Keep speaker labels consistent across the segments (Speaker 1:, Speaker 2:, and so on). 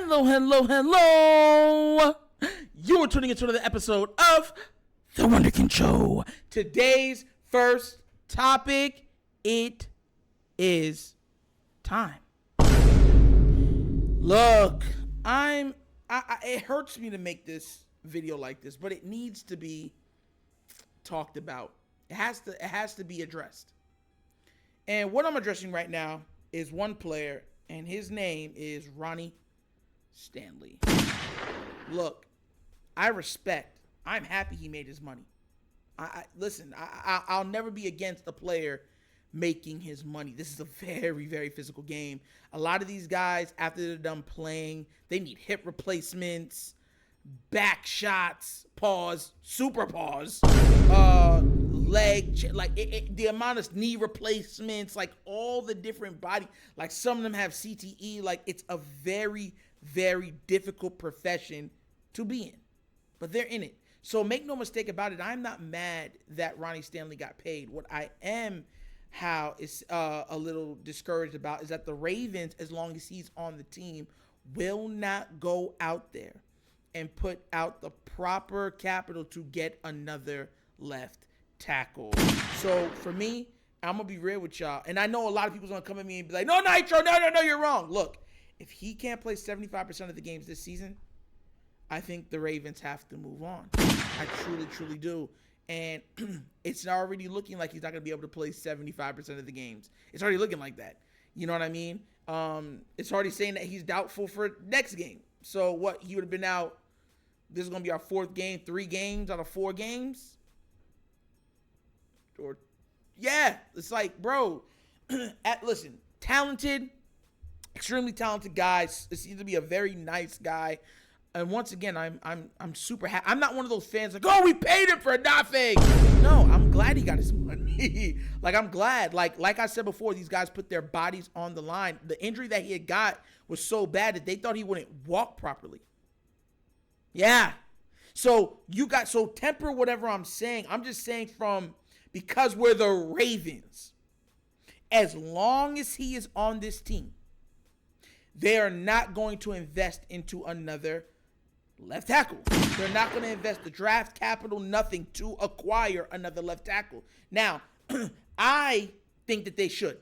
Speaker 1: Hello. You are tuning into another episode of The Wunderkind Show. Today's first topic, it is time. Look, it hurts me to make this video like this, but it needs to be talked about. It has to be addressed. And what I'm addressing right now is one player, and his name is Ronnie Stanley. Look, I'm happy he made his money. I'll never be against a player making his money. This is a very, very physical game. A lot of these guys, after they're done playing, they need hip replacements, back shots, super pause, leg, the amount of knee replacements, like all the different body, like some of them have CTE, like it's a very, very difficult profession to be in, but they're in it. So make no mistake about it, I'm not mad that Ronnie Stanley got paid. What I am a little discouraged about is that the Ravens, as long as he's on the team, will not go out there and put out the proper capital to get another left tackle. So for me, I'm going to be real with y'all. And I know a lot of people's going to come at me and be like, no, Nitro, no, you're wrong. Look, if he can't play 75% of the games this season, I think the Ravens have to move on. I truly, truly do. And it's already looking like he's not going to be able to play 75% of the games. It's already looking like that. You know what I mean? It's already saying that he's doubtful for next game. So what, he would have been out. This is going to be our fourth game, 3 games out of 4 games. Or, yeah, it's like, bro, listen, talented, extremely talented guy. It seems to be a very nice guy. And once again, I'm super happy. I'm not one of those fans like, oh, we paid him for nothing. No, I'm glad he got his money. Like, I'm glad. Like I said before, these guys put their bodies on the line. The injury that he had got was so bad that they thought he wouldn't walk properly. Yeah. So temper whatever I'm saying. I'm just saying because we're the Ravens. As long as he is on this team, they are not going to invest into another left tackle. They're not going to invest the draft capital, nothing, to acquire another left tackle. Now, I think that they should.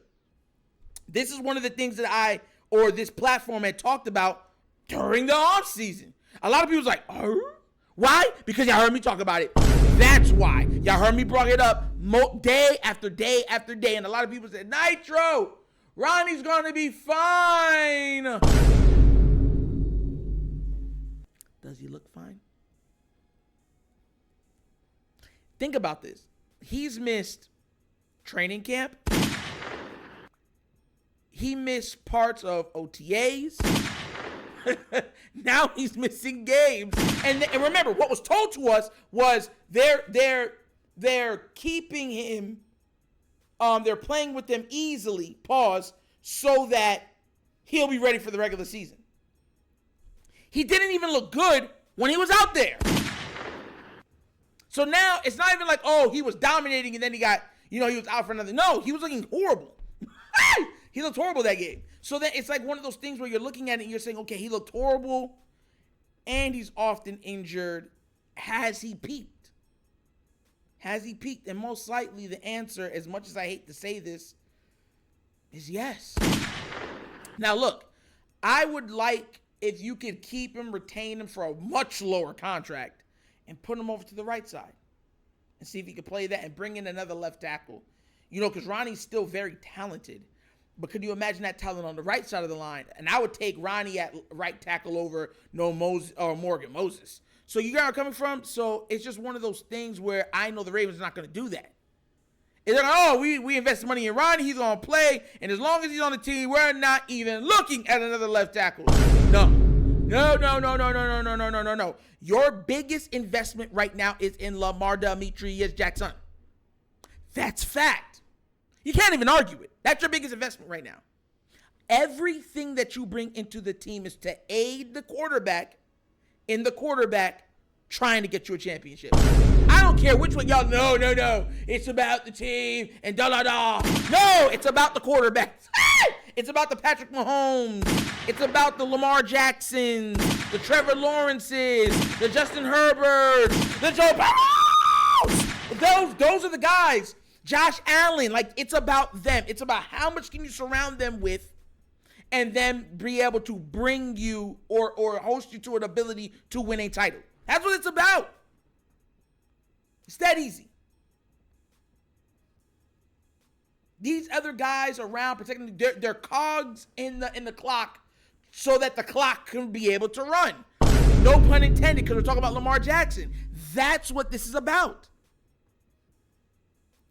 Speaker 1: This is one of the things that this platform had talked about during the offseason. A lot of people's like, why? Because y'all heard me talk about it. That's why. Y'all heard me bring it up day after day after day. And a lot of people said, Nitro, Ronnie's going to be fine. Does he look fine? Think about this. He's missed training camp. He missed parts of OTAs. Now he's missing games. And remember, what was told to us was they're keeping him. They're playing with them easily, so that he'll be ready for the regular season. He didn't even look good when he was out there. So now it's not even like, oh, he was dominating and then he was out for another. No, he was looking horrible. He looked horrible that game. So then it's like one of those things where you're looking at it and you're saying, okay, he looked horrible and he's often injured. Has he peaked? Has he peaked? And most likely the answer, as much as I hate to say this, is yes. Now look, I would like if you could keep him, retain him for a much lower contract and put him over to the right side and see if he could play that and bring in another left tackle. Because Ronnie's still very talented. But could you imagine that talent on the right side of the line? And I would take Ronnie at right tackle over Morgan Moses. So you guys are coming from? So it's just one of those things where I know the Ravens are not going to do that. It's like, oh, we invested money in Ronnie. He's going to play. And as long as he's on the team, we're not even looking at another left tackle. No. Your biggest investment right now is in Lamar Demetrius Jackson. That's fact. You can't even argue it. That's your biggest investment right now. Everything that you bring into the team is to aid the quarterback trying to get you a championship. I don't care which one y'all. No. It's about the team and da. No, it's about the quarterback. It's about the Patrick Mahomes. It's about the Lamar Jacksons, the Trevor Lawrences, the Justin Herberts, the Joe Burrows. Those are the guys. Josh Allen. Like, it's about them. It's about how much can you surround them with and then be able to bring you or host you to an ability to win a title. That's what it's about. It's that easy. These other guys around protecting their cogs in the clock so that the clock can be able to run. No pun intended, because we're talking about Lamar Jackson. That's what this is about.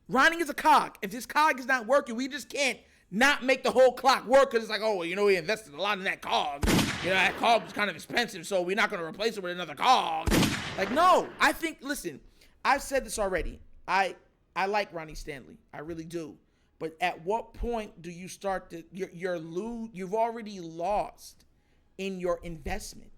Speaker 1: Ronnie is a cog. If this cog is not working, we just can't not make the whole clock work because it's like, oh, well, we invested a lot in that cog. That cog is kind of expensive, so we're not going to replace it with another cog. Like, no. I think, listen, I've said this already. I like Ronnie Stanley. I really do. But at what point do you start to you've already lost in your investment.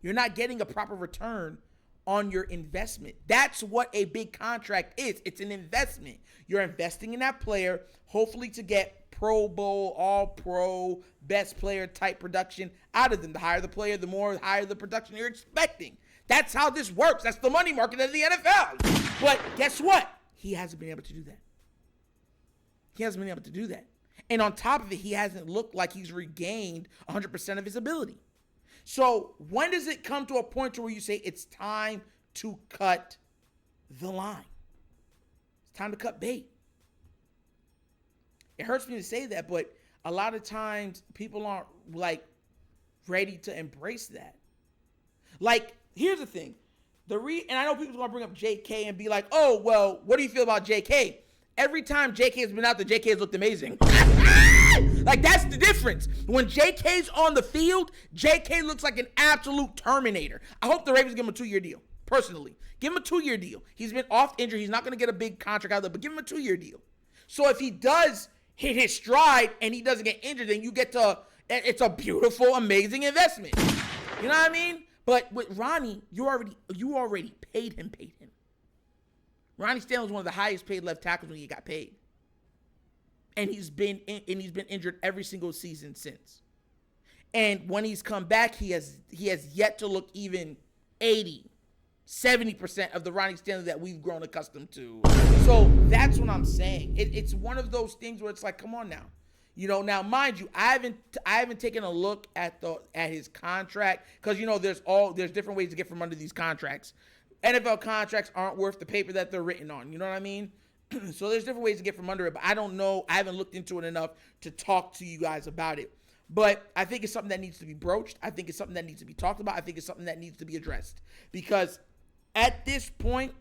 Speaker 1: You're not getting a proper return on your investment. That's what a big contract is. It's an investment. You're investing in that player, hopefully to get Pro Bowl, All Pro, best player type production out of them. The higher the player, the more higher the production you're expecting. That's how this works. That's the money market of the NFL. But guess what? He hasn't been able to do that. He hasn't been able to do that. And on top of it, he hasn't looked like he's regained 100% of his ability. So when does it come to a point to where you say it's time to cut the line? It's time to cut bait. It hurts me to say that, but a lot of times people aren't ready to embrace that. Like, here's the thing. And I know people are going to bring up JK and be like, oh, well, what do you feel about JK? Every time JK has been out there, JK has looked amazing. Like, that's the difference. When JK's on the field, JK looks like an absolute Terminator. I hope the Ravens give him a 2-year deal, personally. Give him a 2-year deal. He's been off injured. He's not going to get a big contract out there, but give him a 2-year deal. So if he does hit his stride and he doesn't get injured, then it's a beautiful, amazing investment. You know what I mean? But with Ronnie, you already paid him. Ronnie Stanley was one of the highest paid left tackles when he got paid. And he's been injured every single season since. And when he's come back, he has yet to look even 80, 70% of the Ronnie Stanley that we've grown accustomed to. So that's what I'm saying. It's one of those things where it's like, come on now. Now mind you, I haven't taken a look at his contract because there's different ways to get from under these contracts. NFL contracts aren't worth the paper that they're written on. You know what I mean? So there's different ways to get from under it, but I don't know. I haven't looked into it enough to talk to you guys about it. But I think it's something that needs to be broached. I think it's something that needs to be talked about. I think it's something that needs to be addressed. Because at this point,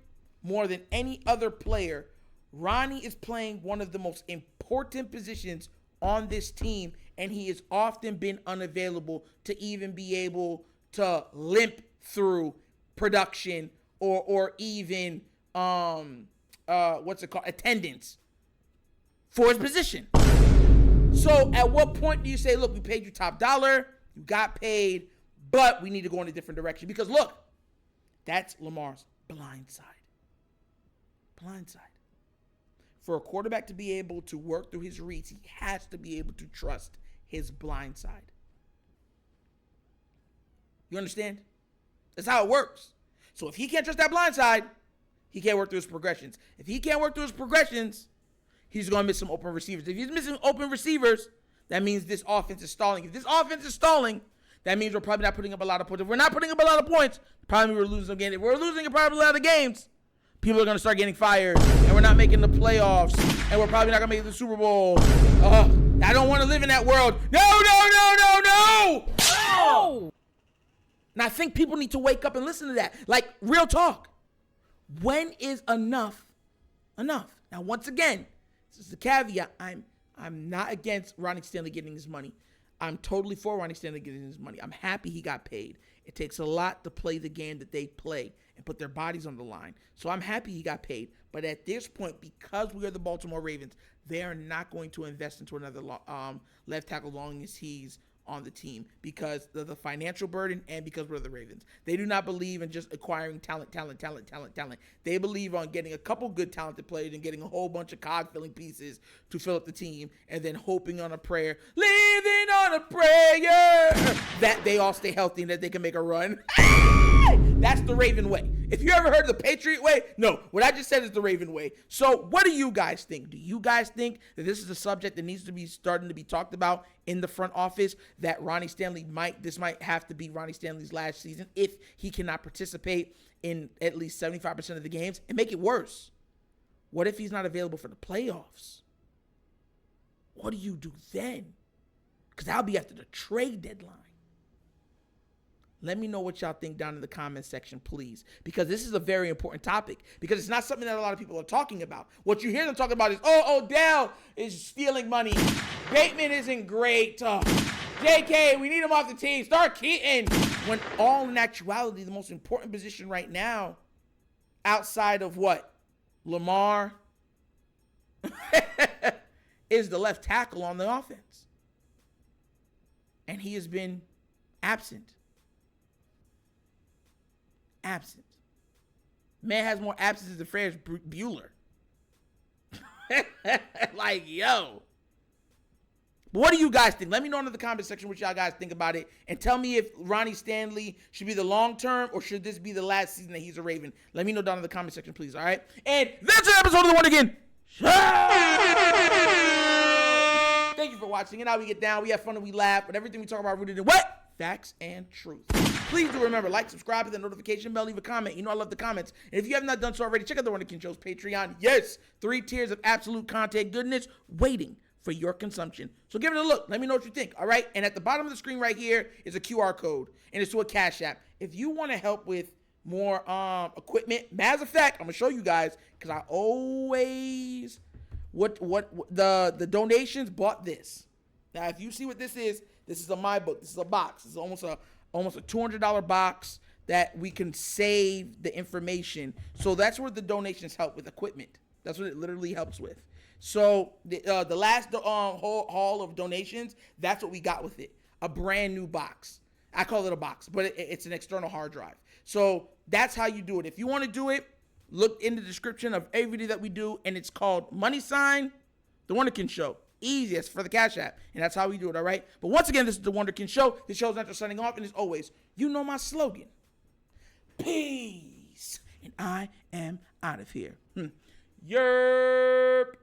Speaker 1: more than any other player, Ronnie is playing one of the most important positions on this team, and he has often been unavailable to even be able to limp through production or even attendance for his position. So at what point do you say, look, we paid you top dollar, you got paid, but we need to go in a different direction? Because look, that's Lamar's blind side. For a quarterback to be able to work through his reads, he has to be able to trust his blind side. You understand? That's how it works. So if he can't trust that blind side, he can't work through his progressions. If he can't work through his progressions, he's going to miss some open receivers. If he's missing open receivers, that means this offense is stalling. If this offense is stalling, that means we're probably not putting up a lot of points. If we're not putting up a lot of points, probably we're losing some games. If we're losing probably a lot of games, people are going to start getting fired, and we're not making the playoffs, and we're probably not going to make the Super Bowl. I don't want to live in that world. No! And I think people need to wake up and listen to that. Like, real talk. When is enough enough? Now, once again, this is the caveat. I'm not against Ronnie Stanley getting his money. I'm totally for Ronnie Stanley getting his money. I'm happy he got paid. It takes a lot to play the game that they play and put their bodies on the line. So I'm happy he got paid. But at this point, because we are the Baltimore Ravens, they are not going to invest into another left tackle as long as he's on the team because of the financial burden and because we're the Ravens. They do not believe in just acquiring talent. They believe on getting a couple good talented players and getting a whole bunch of cog-filling pieces to fill up the team and then hoping on a prayer, living on a prayer, that they all stay healthy and that they can make a run. That's the Raven way. If you ever heard the Patriot way, no, what I just said is the Raven way. So what do you guys think? Do you guys think that this is a subject that needs to be starting to be talked about in the front office, that Ronnie Stanley might have to be Ronnie Stanley's last season if he cannot participate in at least 75% of the games? And make it worse, what if he's not available for the playoffs? What do you do then? Because that'll be after the trade deadline. Let me know what y'all think down in the comment section, please, because this is a very important topic, because it's not something that a lot of people are talking about. What you hear them talking about is, oh, Odell is stealing money. Bateman isn't great. JK, we need him off the team. Start Keaton. When all in actuality, the most important position right now, outside of what? Lamar, is the left tackle on the offense. And he has been absent. Man has more absences than Ferris Bueller. Like, yo. But what do you guys think? Let me know in the comment section what y'all guys think about it. And tell me if Ronnie Stanley should be the long term or should this be the last season that he's a Raven. Let me know down in the comment section, please. All right? And that's an episode of The Wonder Again Show. Thank you for watching. And how we get down. We have fun and we laugh. But everything we talk about rooted in what? Facts and truth. Please do remember, like, subscribe, hit the notification bell, leave a comment. You know I love the comments. And if you have not done so already, check out the Wunderkind Show's Patreon. Yes, 3 tiers of absolute content goodness waiting for your consumption. So give it a look. Let me know what you think, all right? And at the bottom of the screen right here is a QR code, and it's to a Cash App. If you want to help with more equipment, matter of fact, I'm going to show you guys, because I always, the donations bought this. Now, if you see what this is a my book. This is a box. This is almost a $200 box that we can save the information. So that's where the donations help with equipment. That's what it literally helps with. So the last haul of donations, that's what we got with it. A brand new box. I call it a box, but it's an external hard drive. So that's how you do it. If you want to do it, look in the description of every video that we do, and it's called $, The Wunderkind Show. Easiest for the Cash App, and that's how we do it, all right? But once again, this is The Wunderkind Show. This show's not just signing off, and as always, you know my slogan. Peace. And I am out of here. Yerp.